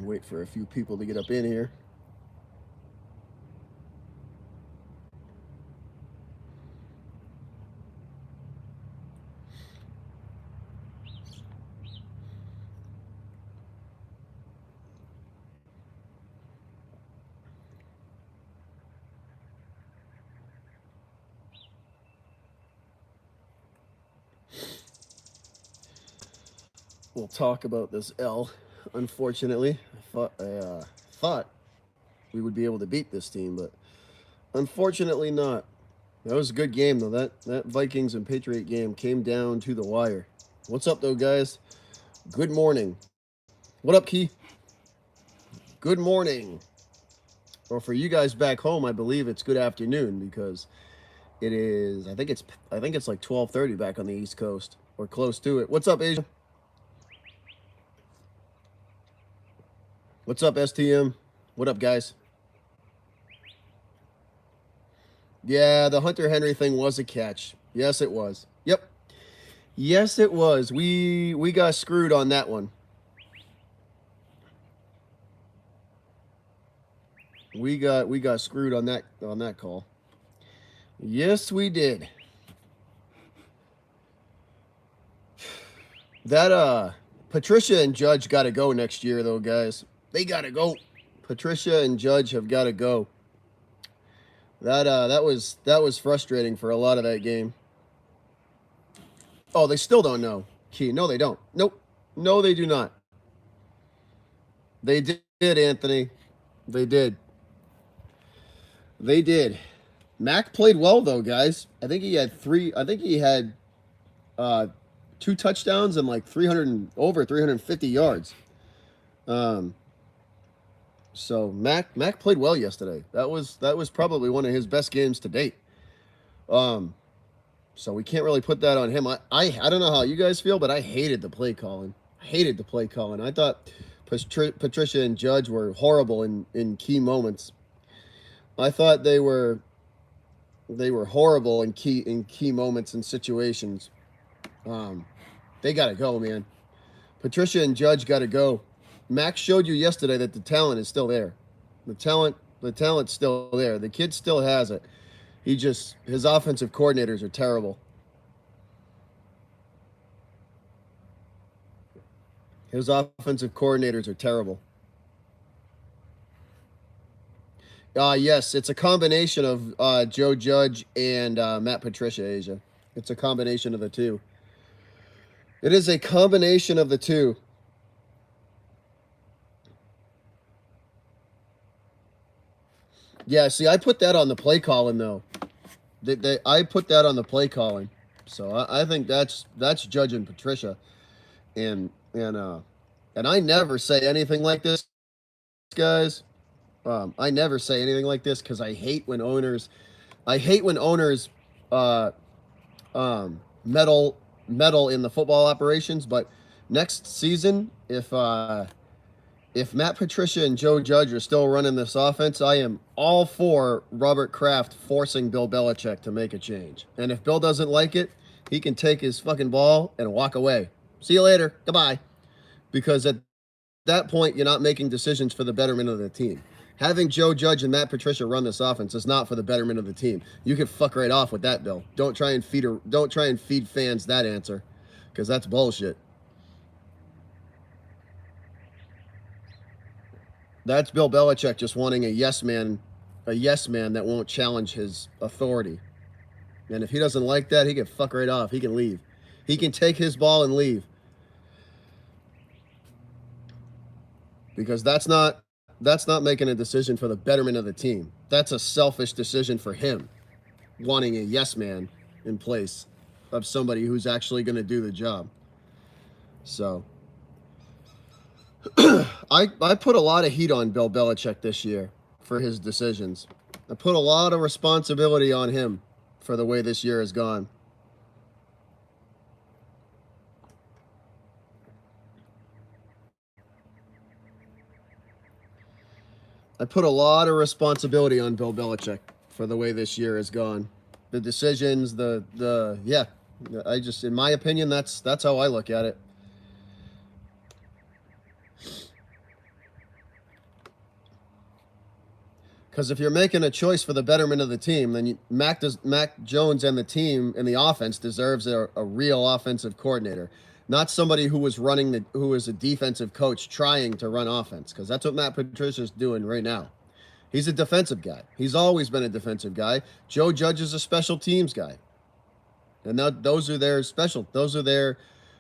Wait for a few people to get up in here. We'll talk about this L. Unfortunately, I thought we would be able to beat this team, but unfortunately not. That was a good game though. That Vikings and Patriot game came down to the wire. What's up though, guys? Good morning. What up, Key? Good morning. Or for you guys back home, I believe it's good afternoon because it is. I think it's like 12:30 back on the East Coast or close to it. What's up, Asia? What's up, STM? What up, guys? Yeah, the Hunter Henry thing was a catch. Yes, it was. Yep. Yes, it was. We got screwed on that one. We got screwed on that call. Yes, we did. That Patricia and Judge got to go next year though, guys. They got to go. Patricia and Judge have got to go. That was frustrating for a lot of that game. Oh, they still don't know. Key. No, they don't. Nope. No, they do not. They did, Anthony. They did. They did. Mac played well though, guys. I think he had uh 2 touchdowns and like 350 yards. Um so Mac played well yesterday. That was probably one of his best games to date. So we can't really put that on him. I don't know how you guys feel, but I hated the play calling. I thought Patricia and Judge were horrible in key moments. I thought they were horrible in key moments and situations. They got to go, man. Patricia and Judge got to go. Max showed you yesterday that the talent is still there. The talent's still there. The kid still has it. His offensive coordinators are terrible. His offensive coordinators are terrible. Yes, it's a combination of Joe Judge and Matt Patricia, Asia. It's a combination of the two. It is a combination of the two. Yeah, see, I put that on the play calling though. I put that on the play calling, so I think that's Judge and Patricia, and I never say anything like this, guys. I never say anything like this because I hate when owners uh, meddle in the football operations. But next season, if Matt Patricia and Joe Judge are still running this offense, I am all for Robert Kraft forcing Bill Belichick to make a change. And if Bill doesn't like it, he can take his fucking ball and walk away. See you later. Goodbye. Because at that point, you're not making decisions for the betterment of the team. Having Joe Judge and Matt Patricia run this offense is not for the betterment of the team. You can fuck right off with that, Bill. Don't try and feed fans that answer, because that's bullshit. That's Bill Belichick just wanting a yes man that won't challenge his authority. And if he doesn't like that, he can fuck right off. He can leave. He can take his ball and leave. Because that's not making a decision for the betterment of the team. That's a selfish decision for him, wanting a yes man in place of somebody who's actually going to do the job. So I put a lot of heat on Bill Belichick this year for his decisions. I put a lot of responsibility on him for the way this year has gone. I put a lot of responsibility on Bill Belichick for the way this year has gone. The decisions, yeah. In my opinion, that's how I look at it. Because if you're making a choice for the betterment of the team, then Mac Jones and the team and the offense deserves a real offensive coordinator, not somebody who was a defensive coach trying to run offense. Because that's what Matt Patricia's doing right now. He's a defensive guy. He's always been a defensive guy. Joe Judge is a special teams guy, and those are their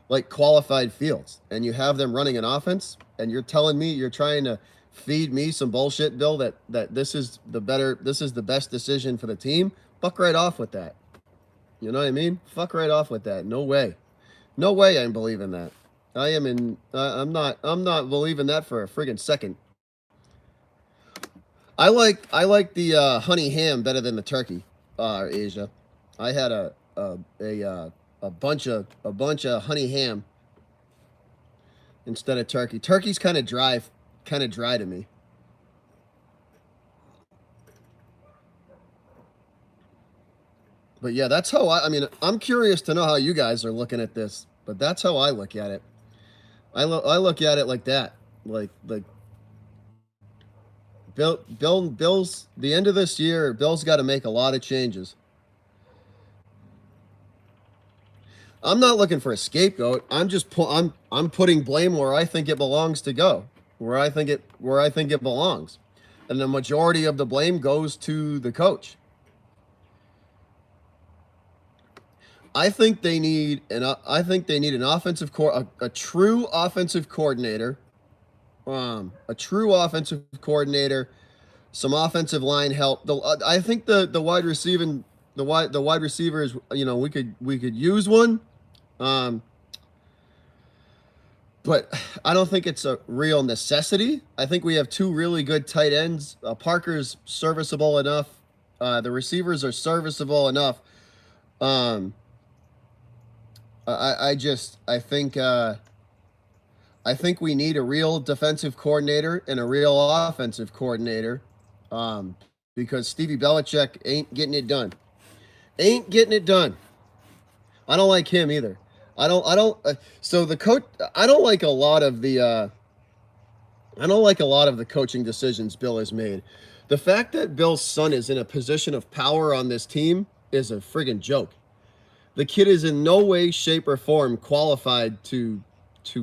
like qualified fields. And you have them running an offense, and you're telling me you're trying to feed me some bullshit, Bill, that this is the best decision for the team. Fuck right off with that. You know what I mean? Fuck right off with that. No way. No way I'm believing that. I'm not believing that for a friggin' second. I like the honey ham better than the turkey, Asia. I had a bunch of honey ham instead of turkey. Turkey's kind of dry to me. But yeah, that's how I mean, I'm curious to know how you guys are looking at this, but that's how I look at it. I look at it like that. Like Bill's the end of this year, Bill's got to make a lot of changes. I'm not looking for a scapegoat. I'm putting blame where I think it belongs to go. Where I think it belongs. And the majority of the blame goes to the coach. I think they need an offensive a true offensive coordinator. A true offensive coordinator, some offensive line help. I think the wide receivers, we could use one. But I don't think it's a real necessity. I think we have two really good tight ends. Parker's serviceable enough. The receivers are serviceable enough. I think we need a real defensive coordinator and a real offensive coordinator, because Stevie Belichick ain't getting it done. Ain't getting it done. I don't like him either. So the coach, I don't like a lot of the coaching decisions Bill has made. The fact that Bill's son is in a position of power on this team is a friggin' joke. The kid is in no way, shape, or form qualified to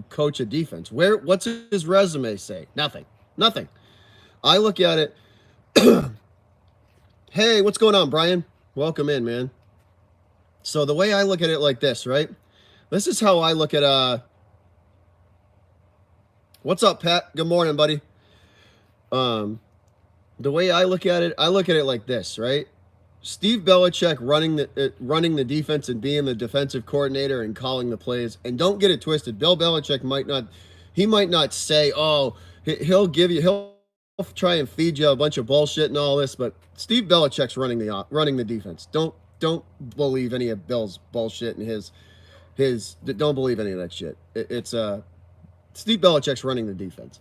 coach a defense. What's his resume say? Nothing. I look at it. Hey, what's going on, Brian? Welcome in, man. So the way I look at it like this, right? This is how I look at what's up, Pat? Good morning, buddy. The way I look at it like this, right? Steve Belichick running the defense and being the defensive coordinator and calling the plays. And don't get it twisted. Bill Belichick might not say, oh, he'll try and feed you a bunch of bullshit and all this, but Steve Belichick's running the defense. Don't believe any of Bill's bullshit and his don't believe any of that shit. It's Steve Belichick's running the defense.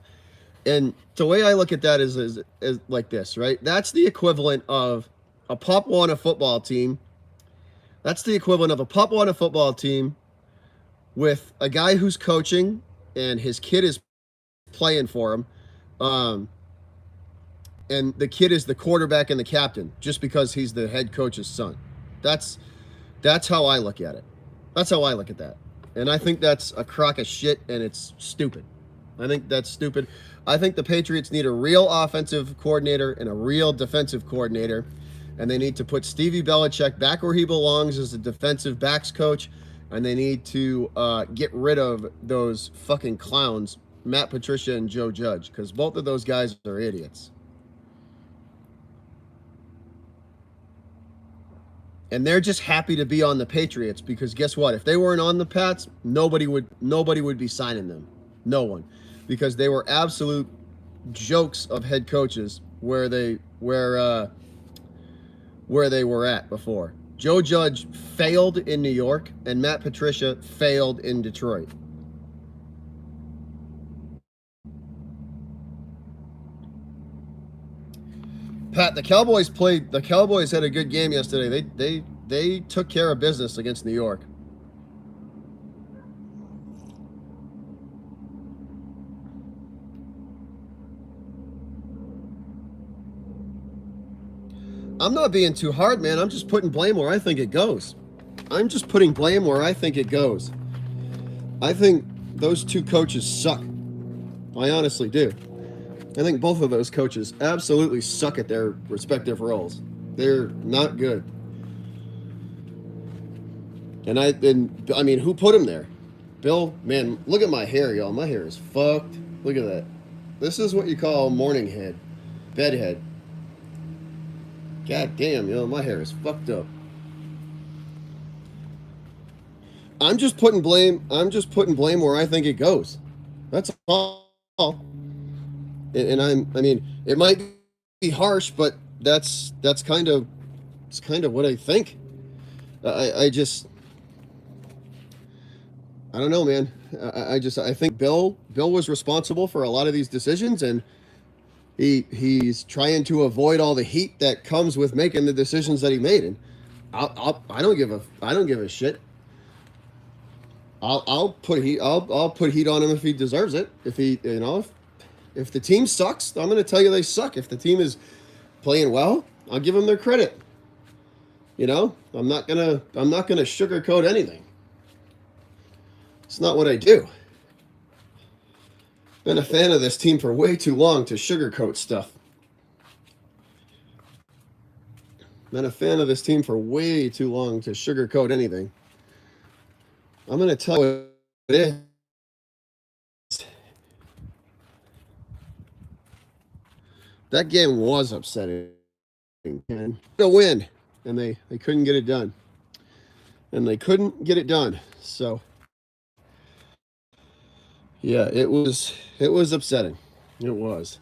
And the way I look at that is like this, right? That's the equivalent of a Pop Warner football team. That's the equivalent of a Pop Warner football team with a guy who's coaching and his kid is playing for him. And the kid is the quarterback and the captain just because he's the head coach's son. That's how I look at it. That's how I look at that. And I think that's a crock of shit, and it's stupid. I think that's stupid. I think the Patriots need a real offensive coordinator and a real defensive coordinator, and they need to put Stevie Belichick back where he belongs as a defensive backs coach, and they need to get rid of those fucking clowns, Matt Patricia and Joe Judge, because both of those guys are idiots. And they're just happy to be on the Patriots because guess what? If they weren't on the Pats, nobody would be signing them. No one. Because they were absolute jokes of head coaches where they were at before. Joe Judge failed in New York and Matt Patricia failed in Detroit. Pat, the Cowboys had a good game yesterday. They took care of business against New York. I'm not being too hard, man. I'm just putting blame where I think it goes. I'm just putting blame where I think it goes. I think those two coaches suck. I honestly do. I think both of those coaches absolutely suck at their respective roles. They're not good. And I mean, who put him there? Bill, man, look at my hair, y'all. My hair is fucked. Look at that. This is what you call morning head. Bedhead. God damn, yo, my hair is fucked up. I'm just putting blame where I think it goes. That's all. And I mean, it might be harsh, but that's kind of what I think. I don't know, man. I think Bill was responsible for a lot of these decisions, and he's trying to avoid all the heat that comes with making the decisions that he made. And I don't give a shit. I'll put heat on him if he deserves it. If he, if the team sucks, I'm going to tell you they suck. If the team is playing well, I'll give them their credit. I'm not gonna sugarcoat anything. It's not what I do. Been a fan of this team for way too long to sugarcoat stuff. Been a fan of this team for way too long to sugarcoat anything. I'm going to tell you what it is. That game was upsetting. And a win, and they couldn't get it done. So yeah, it was upsetting. It was.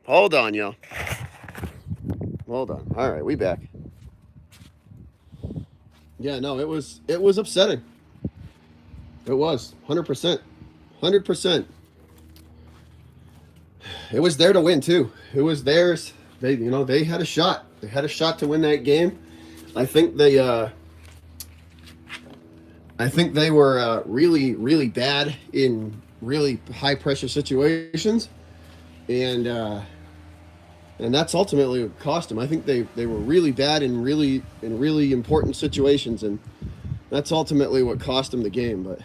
Hold on, y'all. Hold on. All right, we back. Yeah, no, it was upsetting. It was 100%. 100%. It was there to win too. It was theirs. They had a shot. They had a shot to win that game. I think they were really, really bad in really high pressure situations, and that's ultimately what cost them. I think they were really bad in really important situations, and that's ultimately what cost them the game. But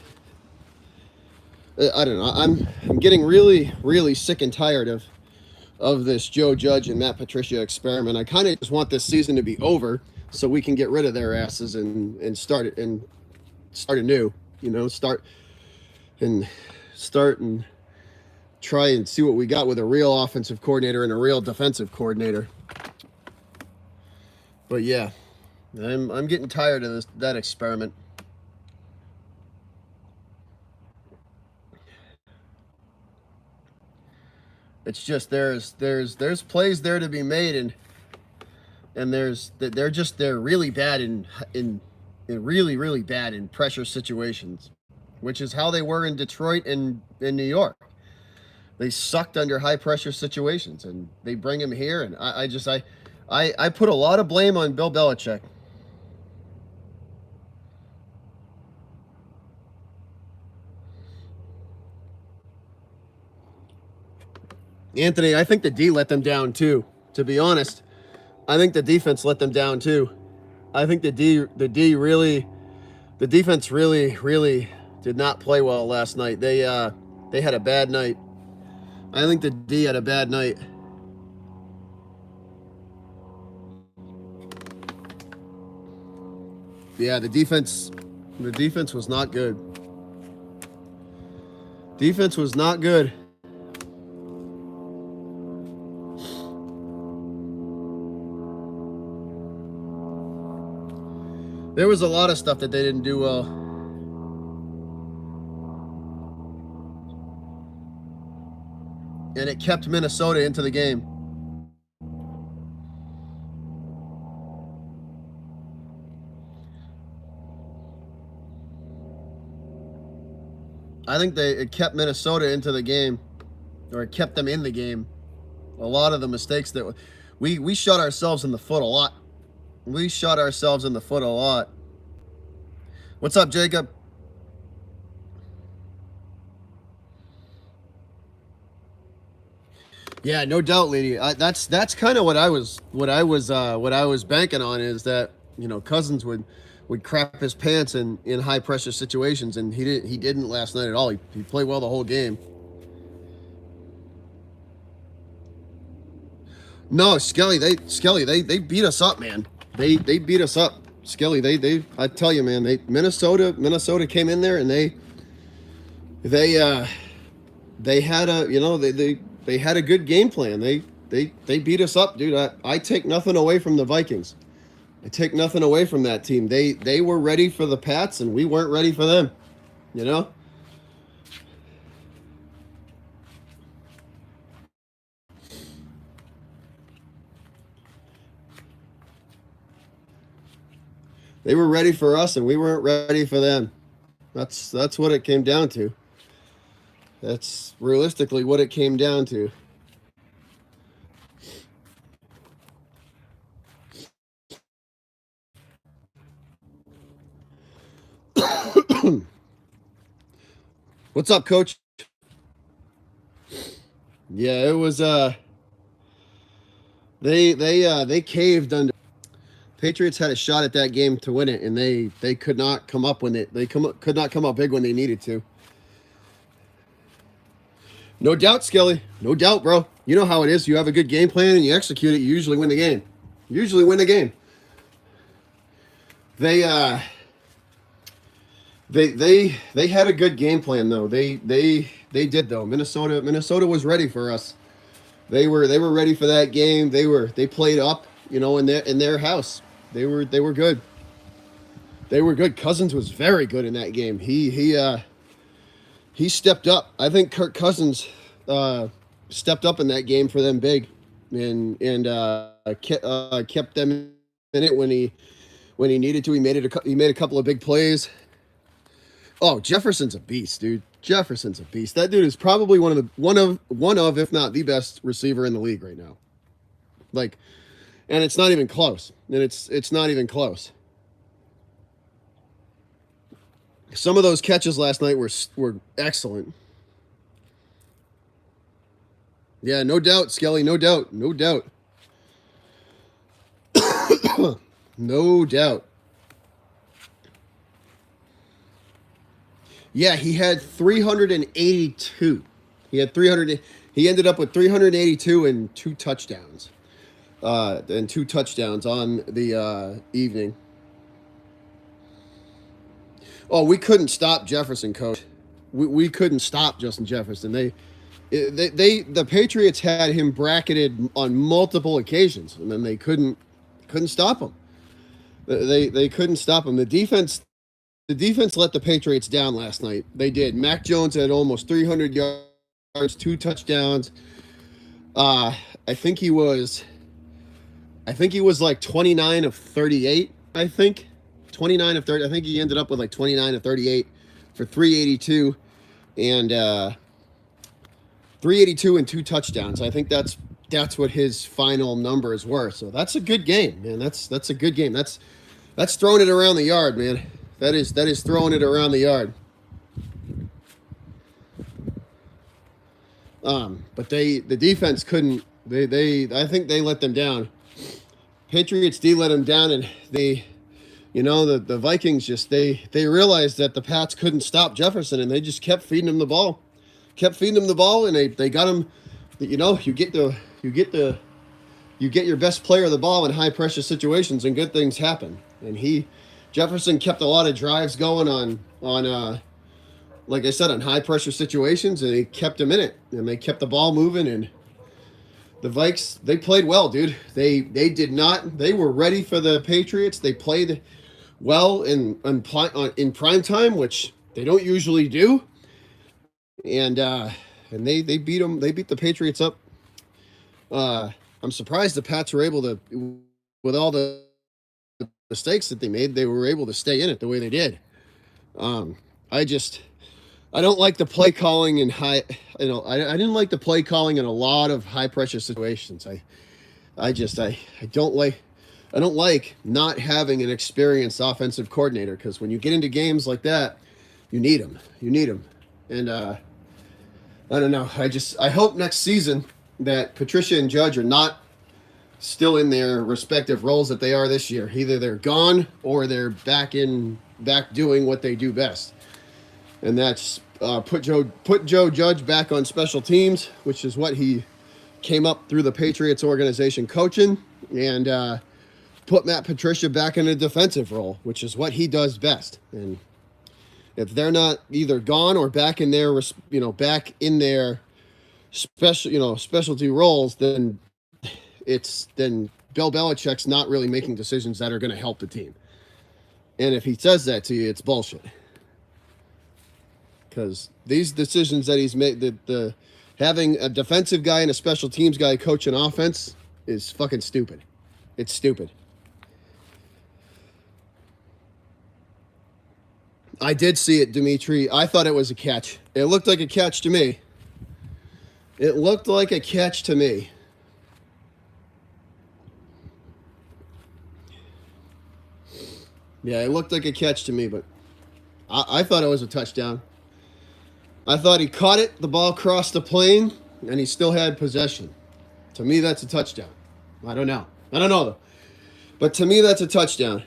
I don't know. I'm getting really, really sick and tired of this Joe Judge and Matt Patricia experiment. I kind of just want this season to be over so we can get rid of their asses and start anew. Start and try and see what we got with a real offensive coordinator and a real defensive coordinator. But yeah, I'm getting tired of that experiment. It's just there's plays there to be made, and they're really bad in really bad in pressure situations, which is how they were in Detroit and in New York. They sucked under high pressure situations, and they bring him here, and I put a lot of blame on Bill Belichick. Anthony, I think the D let them down too. To be honest, I think the defense let them down too. I think the defense really did not play well last night. They had a bad night. I think the D had a bad night. Yeah, the defense was not good. Defense was not good. There was a lot of stuff that they didn't do well. And it kept Minnesota into the game. I think it kept Minnesota into the game, or it kept them in the game. A lot of the mistakes that we shot ourselves in the foot a lot. We shot ourselves in the foot a lot. What's up, Jacob? Yeah, no doubt, lady. That's kind of what I was banking on, is that Cousins would crap his pants in high pressure situations, and he didn't last night at all. He played well the whole game. No, Skelly, they beat us up, man. They beat us up. Skelly, they I tell you, man, they Minnesota came in there, and they they had a they had a good game plan. They beat us up, dude. I take nothing away from the Vikings. I take nothing away from that team. They were ready for the Pats, and we weren't ready for them. You know? They were ready for us, and we weren't ready for them. That's what it came down to. That's realistically what it came down to. What's up, coach? Yeah, it was they caved under. Patriots had a shot at that game to win it, and they could not come up when could not come up big when they needed to. No doubt, Skelly. No doubt, bro. You know how it is. You have a good game plan and you execute it, you usually win the game. Usually win the game. They they had a good game plan though. They did though. Minnesota was ready for us. They were ready for that game. They played up, in their house. They were good. They were good. Cousins was very good in that game. He stepped up. I think Kirk Cousins stepped up in that game for them big, and kept them in it when he needed to. He made a couple of big plays. Oh, Jefferson's a beast, dude. Jefferson's a beast. That dude is probably one of if not the best receiver in the league right now. Like, and it's not even close. And it's not even close. Some of those catches last night were excellent. Yeah, no doubt, Skelly. No doubt. No doubt. No doubt. Yeah, he had 382. He ended up with 382 and two touchdowns. And two touchdowns on the evening. Oh, we couldn't stop Jefferson, coach. We couldn't stop Justin Jefferson. The Patriots had him bracketed on multiple occasions, and then they couldn't stop him. They couldn't stop him. The defense let the Patriots down last night. They did. Mac Jones had almost 300 yards, two touchdowns. I think he was like 29 of 38, I think. 29 of 30. I think he ended up with like 29 of 38 for 382 and 382 and two touchdowns. I think that's what his final numbers were. So that's a good game, man. That's a good game. That's throwing it around the yard, man. That is throwing it around the yard. But the defense couldn't. I think they let them down. Patriots D let them down, and the Vikings just they realized that the Pats couldn't stop Jefferson, and they just kept feeding him the ball, and they got him. You get your best player the ball in high pressure situations, and good things happen. And Jefferson kept a lot of drives going on like I said, on high pressure situations, and he kept him in it, and they kept the ball moving. And the Vikes, they played well, dude. They were ready for the Patriots. They played well in prime time, which they don't usually do. And they beat them. They beat the Patriots up. I'm surprised the Pats were able to, with all the mistakes that they made, they were able to stay in it the way they did. I don't like the play calling in I didn't like the play calling in a lot of high pressure situations. I don't like not having an experienced offensive coordinator, because when you get into games like that, you need them. And I don't know. I hope next season that Patricia and Judge are not still in their respective roles that they are this year. Either they're gone or they're back doing what they do best, and that's put Joe Judge back on special teams, which is what he came up through the Patriots organization coaching, and put Matt Patricia back in a defensive role, which is what he does best. And if they're not either gone or back in their specialty roles, then Bill Belichick's not really making decisions that are going to help the team. And if he says that to you, it's bullshit. Because these decisions that he's made, the having a defensive guy and a special teams guy coach an offense is fucking stupid. It's stupid. I did see it, Dimitri. I thought it was a catch. It looked like a catch to me. It looked like a catch to me. Yeah, it looked like a catch to me, but I thought it was a touchdown. I thought he caught it, the ball crossed the plane, and he still had possession. To me, that's a touchdown. I don't know, though. But to me, that's a touchdown.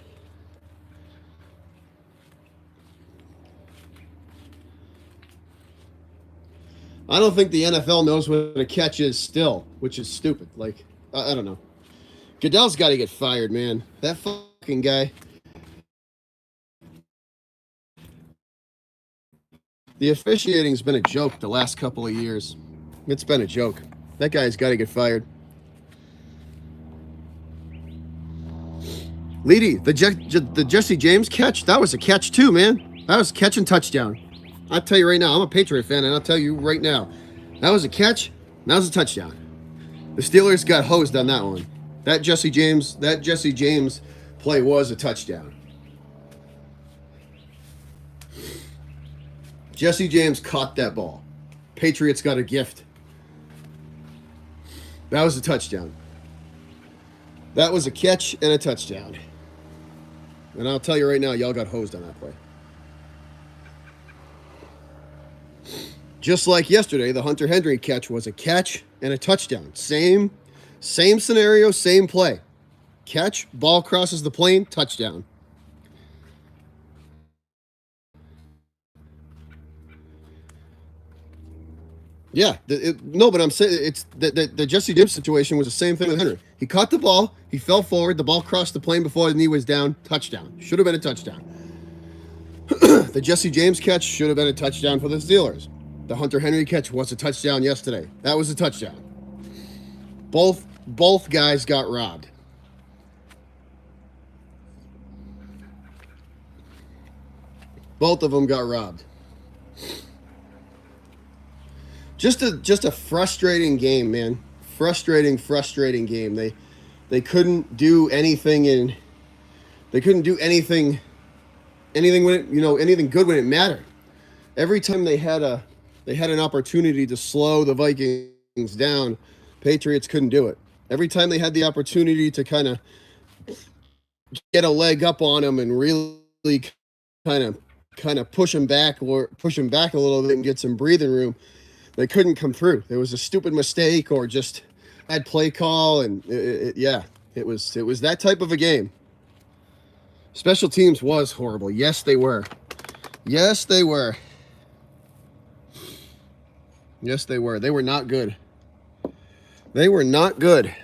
I don't think the NFL knows what a catch is still, which is stupid. Like, I don't know. Goodell's got to get fired, man. That fucking guy. The officiating's been a joke the last couple of years. It's been a joke. That guy's got to get fired. Leedy, the Jesse James catch, that was a catch too, man. That was catch and touchdown. I'll tell you right now, I'm a Patriot fan, and I'll tell you right now, that was a catch, that was a touchdown. The Steelers got hosed on that one. That Jesse James play was a touchdown. Jesse James caught that ball. Patriots got a gift. That was a touchdown. That was a catch and a touchdown. And I'll tell you right now, y'all got hosed on that play. Just like yesterday, the Hunter Henry catch was a catch and a touchdown. Same scenario, same play. Catch, ball crosses the plane, touchdown. Yeah, but I'm saying it's the Jesse James situation was the same thing with Henry. He caught the ball, he fell forward, the ball crossed the plane before the knee was down, touchdown. Should have been a touchdown. The Jesse James catch should have been a touchdown for the Steelers. The Hunter Henry catch was a touchdown yesterday. That was a touchdown. Both guys got robbed. Both of them got robbed. Just a frustrating game, man. Frustrating game. They couldn't do anything when anything good when it mattered. Every time they had an opportunity to slow the Vikings down, Patriots couldn't do it. Every time they had the opportunity to kind of get a leg up on them and really kind of push them back a little bit and get some breathing room, they couldn't come through. There was a stupid mistake or just bad play call, and it was that type of a game. Special teams was horrible. Yes, they were. Yes, they were. Yes, they were. They were not good. They were not good.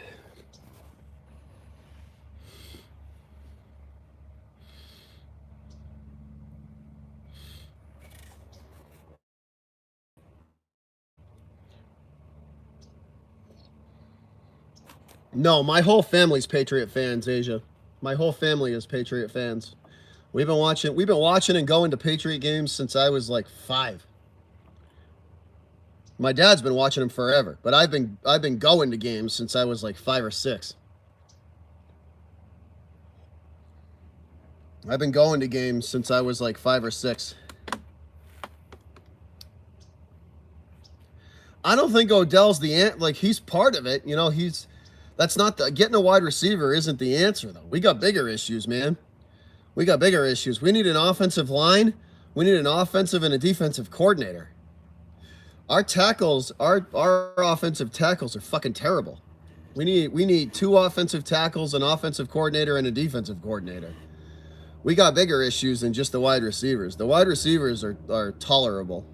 No, my whole family's Patriot fans, Asia. My whole family is Patriot fans. We've been watching and going to Patriot games since I was like 5. My dad's been watching them forever, but I've been going to games since I was like 5 or 6. I've been going to games since I was like 5 or 6. I don't think Odell's he's part of it. That's not getting a wide receiver isn't the answer though. We got bigger issues, man. We got bigger issues. We need an offensive line. We need an offensive and a defensive coordinator. Our tackles, our offensive tackles are fucking terrible. We need 2 offensive tackles, an offensive coordinator, and a defensive coordinator. We got bigger issues than just the wide receivers. The wide receivers are tolerable.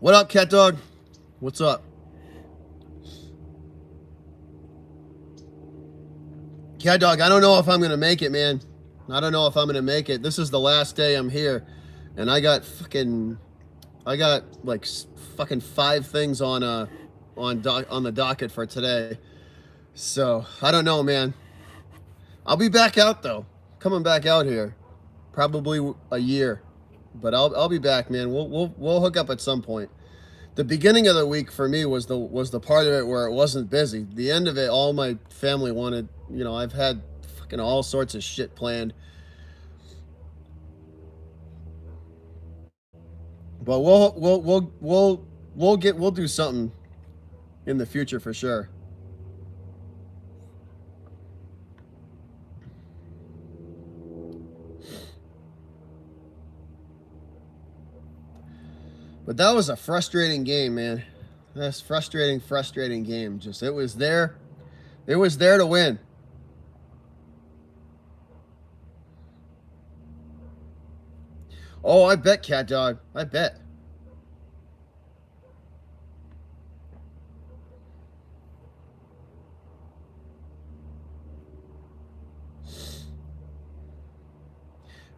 What up, Cat Dog? What's up? Cat Dog, I don't know if I'm going to make it, man. I don't know if I'm going to make it. This is the last day I'm here. And I got like fucking 5 things on the docket for today. So, I don't know, man. I'll be back out though. Coming back out here. Probably a year. But I'll be back, man. We'll hook up at some point. The beginning of the week for me was the part of it where it wasn't busy. The end of it, all my family wanted, I've had fucking all sorts of shit planned. But we'll do something in the future for sure. But that was a frustrating game, man. That's frustrating game. Just it was there to win. Oh, I bet, Cat Dog. I bet.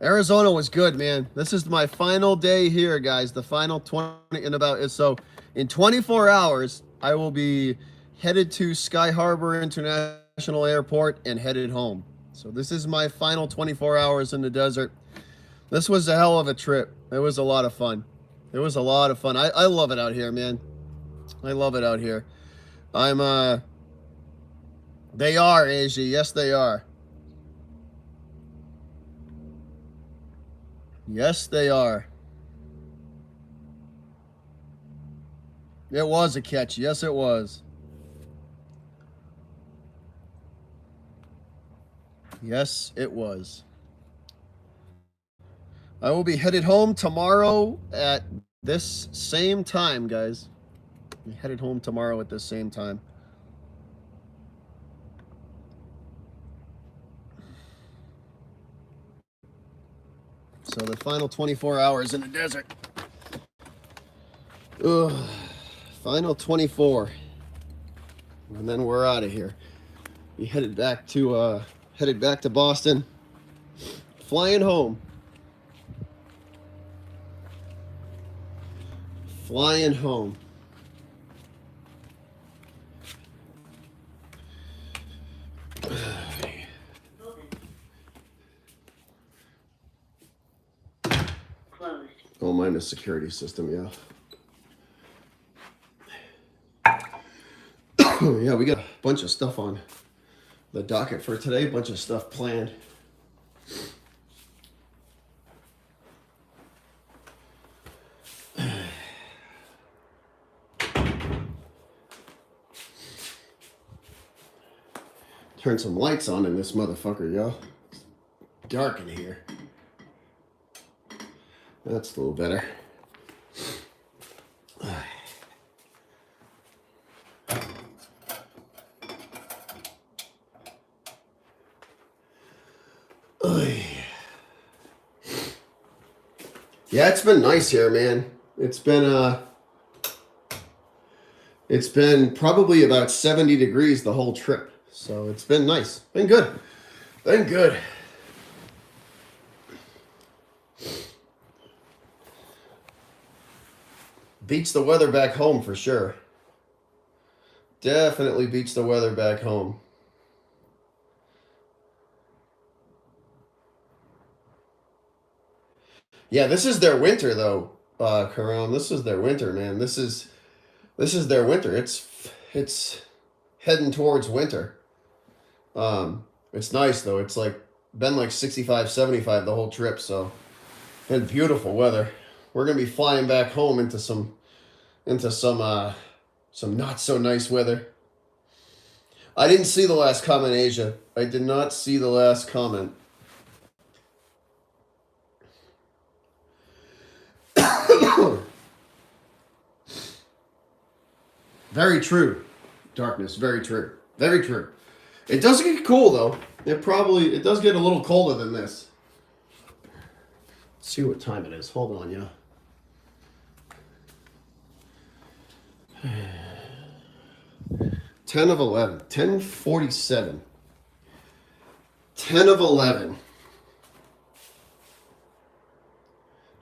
Arizona was good, man. This is my final day here, guys. The final 20 in 24 hours, I will be headed to Sky Harbor International Airport and headed home. So this is my final 24 hours in the desert. This was a hell of a trip. It was a lot of fun. It was a lot of fun. I love it out here, man. I love it out here. They are, Asia. Yes, they are. Yes, they are. It was a catch. Yes, it was. Yes, it was. I will be headed home tomorrow at this same time, guys. I'm headed home tomorrow at this same time. So the final 24 hours in the desert. Ugh. Final 24. And then we're out of here. We headed back to Boston. Flying home. Flying home. Oh, mine is security system, yeah. Yeah, we got a bunch of stuff on the docket for today, a bunch of stuff planned. Turn some lights on in this motherfucker, yo. It's dark in here. That's a little better. Yeah, it's been nice here, man. It's been probably about 70 degrees the whole trip. So it's been nice. Been good. Been good. Beats the weather back home for sure. Definitely beats the weather back home. Yeah, this is their winter though, Karam. This is their winter, man. This is their winter. It's heading towards winter. It's nice though. It's like been like 65, 75 the whole trip, so been beautiful weather. We're gonna be flying back home into some not so nice weather. I didn't see the last comment, Asia. I did not see the last comment. Very true. Darkness. Very true. Very true. It does get cool though. It does get a little colder than this. Let's see what time it is. Hold on, yeah. 10 of 11. 10:47. 10 of 11.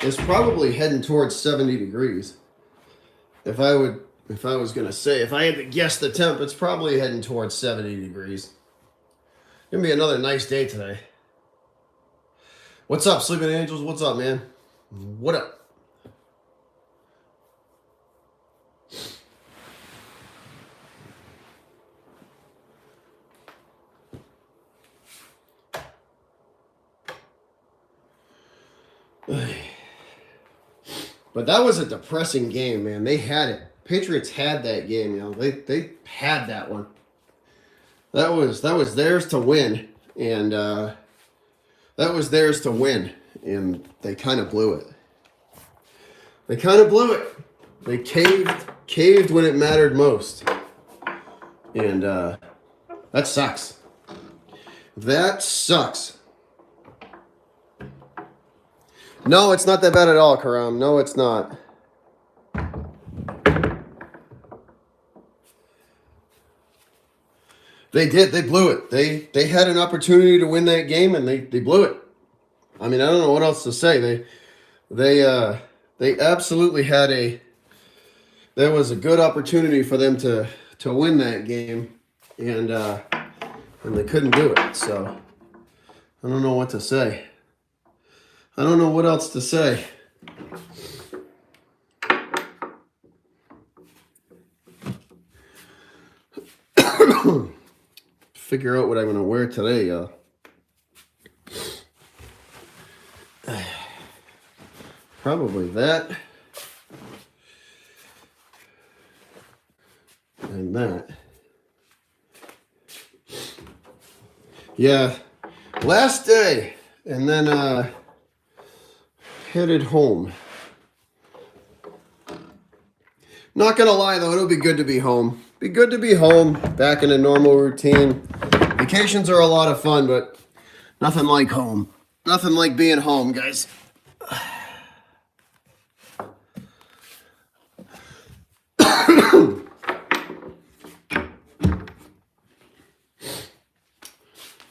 It's probably heading towards 70 degrees. If I was gonna say, if I had to guess the temp, it's probably heading towards 70 degrees. Gonna be another nice day today. What's up, Sleeping Angels? What's up, man? What up? But that was a depressing game, man. They had it. Patriots had that game, you know. They had that one. That was theirs to win, and that was theirs to win, and they kind of blew it. They kind of blew it. They caved when it mattered most, and that sucks. That sucks. No, it's not that bad at all, Karam. No, it's not. They did. They blew it. They had an opportunity to win that game, and they blew it. I mean, I don't know what else to say. They absolutely had there was a good opportunity for them to win that game, and they couldn't do it. So I don't know what to say. I don't know what else to say. Figure out what I'm going to wear today. Probably that. And that. Yeah. Last day. And then headed home. Not gonna lie though, it'll be good to be home. Be good to be home, back in a normal routine. Vacations are a lot of fun, but nothing like home. Nothing like being home, guys.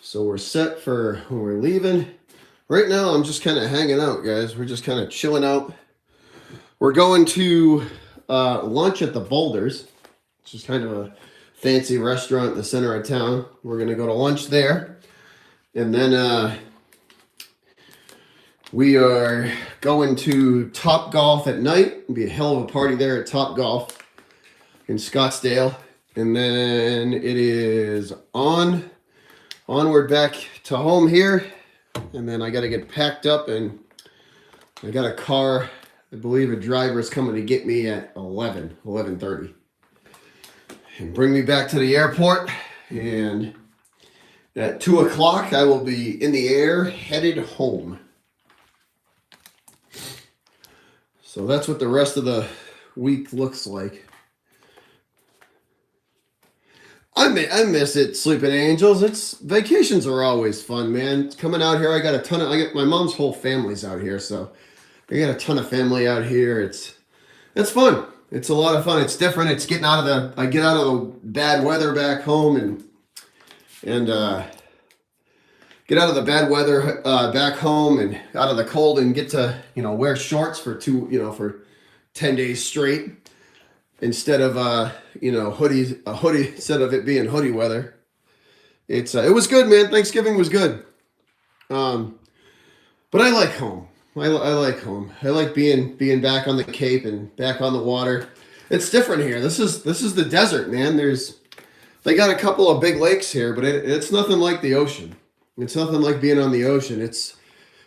So we're set for when we're leaving. Right now, I'm just kind of hanging out, guys. We're just kind of chilling out. We're going to lunch at the Boulders, which is kind of a fancy restaurant in the center of town. We're going to go to lunch there. And then we are going to Top Golf at night. It'll be a hell of a party there at Top Golf in Scottsdale. And then it is onward back to home here. And then I got to get packed up, and I got a car. I believe a driver is coming to get me at 11:30. And bring me back to the airport. And at 2 o'clock, I will be in the air, headed home. So that's what the rest of the week looks like. I miss it, Sleeping Angels. Vacations are always fun, man. Coming out here, I got my mom's whole family's out here, so I got a ton of family out here. It's fun. It's a lot of fun. It's different. It's getting out of I get out of the bad weather back home and get out of the bad weather back home and out of the cold and get to, wear shorts for 10 days straight. Instead of hoodies, a hoodie instead of it being hoodie weather. It was good, man. Thanksgiving was good. But I like home. I like home. I like being back on the Cape and back on the water. It's different here. This is the desert, man. They got a couple of big lakes here, but it's nothing like the ocean. It's nothing like being on the ocean. It's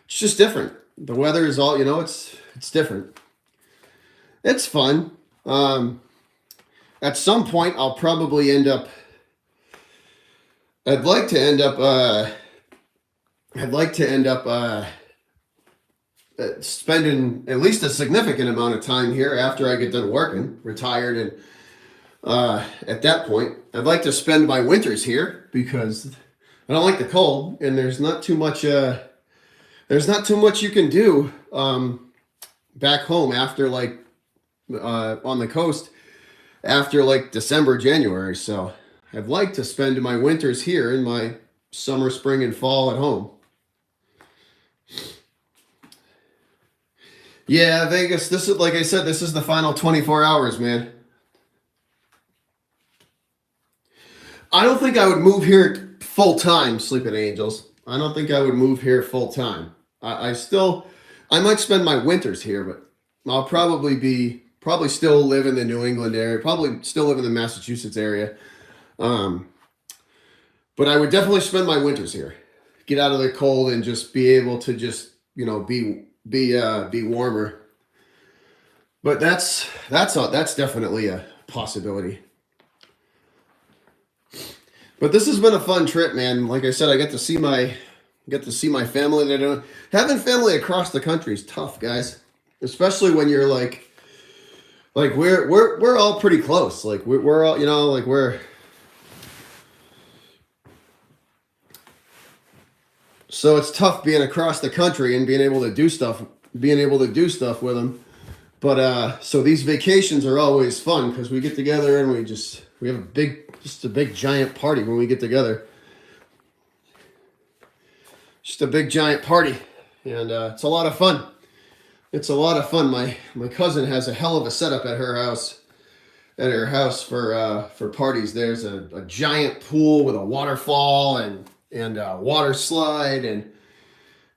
just different. The weather is all, it's different. It's fun. At some point, I'll probably end up. I'd like to end up spending at least a significant amount of time here after I get done working, retired, and At that point, I'd like to spend my winters here because I don't like the cold, and there's not too much. There's not too much you can do back home after like on the coast after like December, January. So I'd like to spend my winters here and my summer, spring, and fall at home. Yeah, Vegas. This is like I said. This is the final 24 hours, man. I don't think I would move here full time, Sleeping Angels. I don't think I would move here full time. I might spend my winters here, but I'll probably still live in the New England area, probably still live in the Massachusetts area. Um, but I would definitely spend my winters here, get out of the cold and just be able to just be warmer. But that's definitely a possibility. But this has been a fun trip, man. Like I said, I get to see my family. Having family across the country is tough, guys. Especially when you're like we're all pretty close. Like we're all like we're. So it's tough being across the country and being able to do stuff with them. But so these vacations are always fun because we get together and we have a big giant party when we get together. Just a big giant party, and it's a lot of fun. It's a lot of fun. My cousin has a hell of a setup at her house. For parties. There's a giant pool with a waterfall and a water slide, and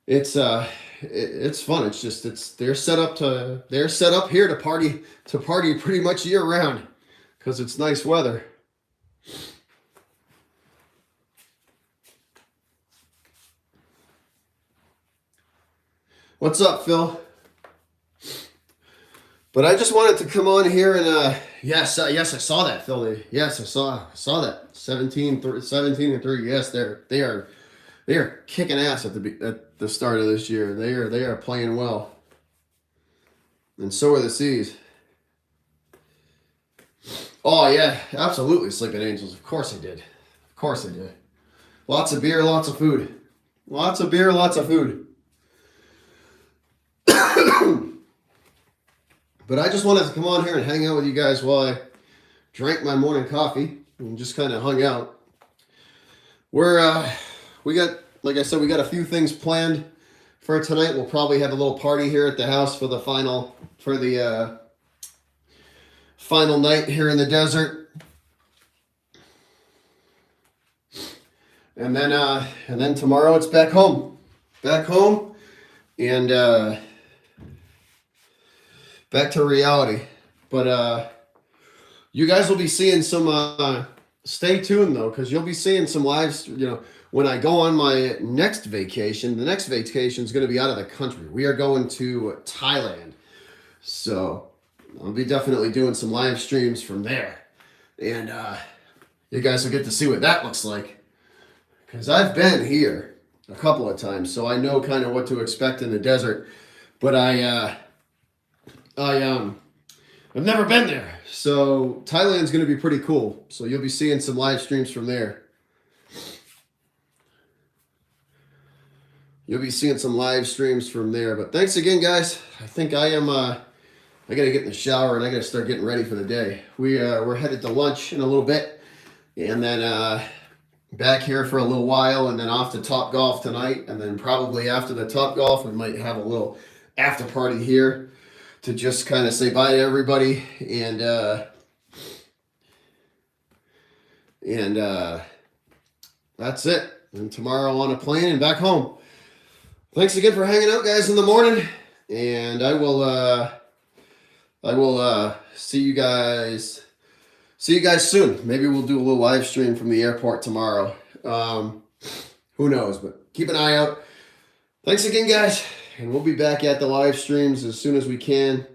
it's fun. They're set up here to party pretty much year round because it's nice weather. What's up, Phil? But I just wanted to come on here and yes, I saw that, Phil. Yes, I saw that 17 and 3. Yes, they are kicking ass at the start of this year. They are playing well, and so are the C's. Oh yeah, absolutely, Sleeping Angels. Of course I did. Of course I did. Lots of beer, lots of food. Lots of beer, lots of food. But I just wanted to come on here and hang out with you guys while I drank my morning coffee and just kind of hung out. We got, like I said, we got a few things planned for tonight. We'll probably have a little party here at the house for the final night here in the desert. And then tomorrow it's back home. And back to reality. But you guys will be seeing some stay tuned though, because you'll be seeing some lives, when I go on my next vacation. The next vacation is going to be out of the country. We are going to Thailand. So I'll be definitely doing some live streams from there. And you guys will get to see what that looks like. Because I've been here a couple of times, so I know kind of what to expect in the desert. But I've never been there. So Thailand's going to be pretty cool. So you'll be seeing some live streams from there. But thanks again, guys. I think I got to get in the shower and I got to start getting ready for the day. We're headed to lunch in a little bit. And then back here for a little while, and then off to Top Golf tonight. And then probably after the Top Golf, we might have a little after party here to just kind of say bye to everybody. And that's it. And tomorrow on a plane and back home. Thanks again for hanging out, guys, in the morning. And I will see you guys soon. Maybe we'll do a little live stream from the airport tomorrow. Who knows, but keep an eye out. Thanks again, guys. And we'll be back at the live streams as soon as we can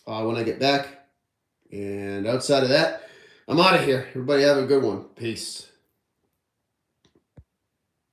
when I get back. And outside of that, I'm out of here. Everybody have a good one. Peace.